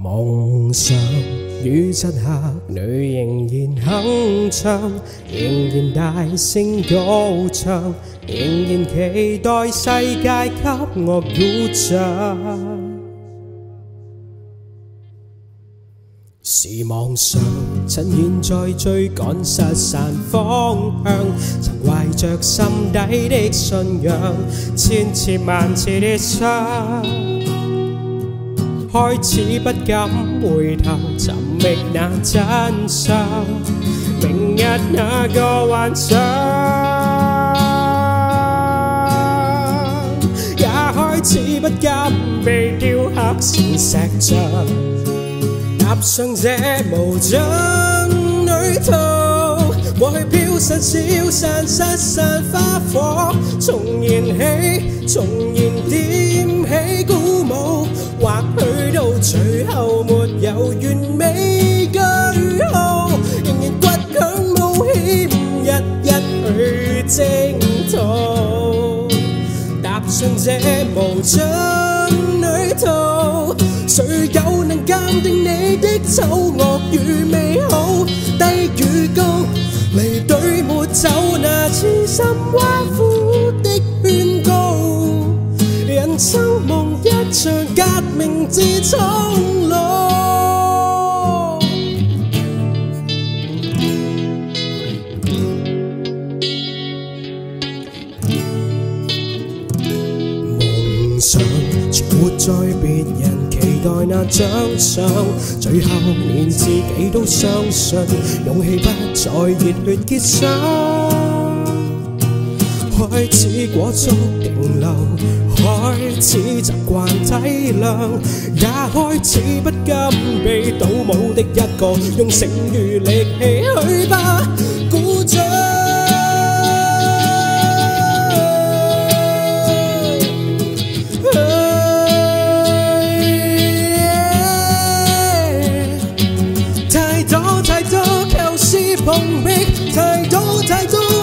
夢想於漆黑裏仍然鏗鏘，仍然大聲高唱，仍然期待世界給我鼓掌。是妄想，趁現在追趕失散方向，曾懷着心底的信仰，千次萬次的傷，開始不敢回頭尋覓那真相，明日那個幻想，也開始不敢被雕刻成石像。踏上這無盡旅途，過去飄散消散失散花火，重燃起，重燃點起鼓舞，或許到最後沒有完美句號，仍然倔強冒險，日日去征途。踏上這無盡旅途，誰又能鑑定你的醜惡與美好？低與高，離隊沒走，那痴心挖苦的勸告。人生夢一場革命之蒼老。夢想全活在別人期待那獎賞，最後連自己都相信，勇氣不再熱血結霜，開始裹足定流，開始習慣體諒，也開始不甘被倒模的一個，用剩餘力氣去吧，鼓掌。碰壁太多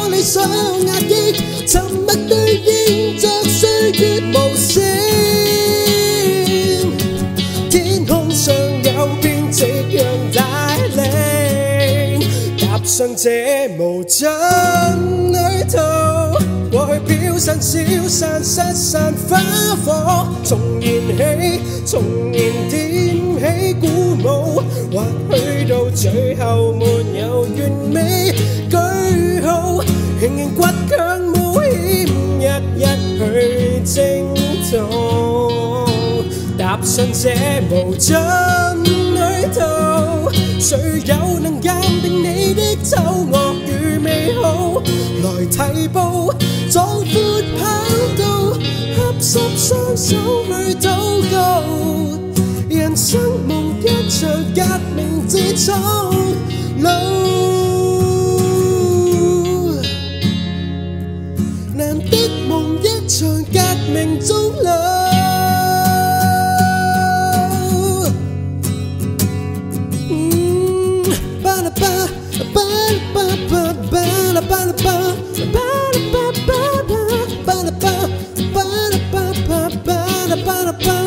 理想壓抑，沉默對應着歲月無聲。天空上有邊夕陽帶領，踏上這無盡旅途，過去飄散消散失散花火，重燃起，重燃點起鼓舞，或許到最後沒有完美句號，仍然倔強冒險，日日去征途。踏上這無盡旅途，誰又能鑑定你的醜惡與美好？來提步壯闊跑道，合十雙手去禱告。人生夢一場革命之蒼老，難得夢一場革命終老。巴拉巴巴拉巴巴拉巴拉巴巴拉巴巴巴巴拉巴巴拉巴巴巴拉巴拉巴。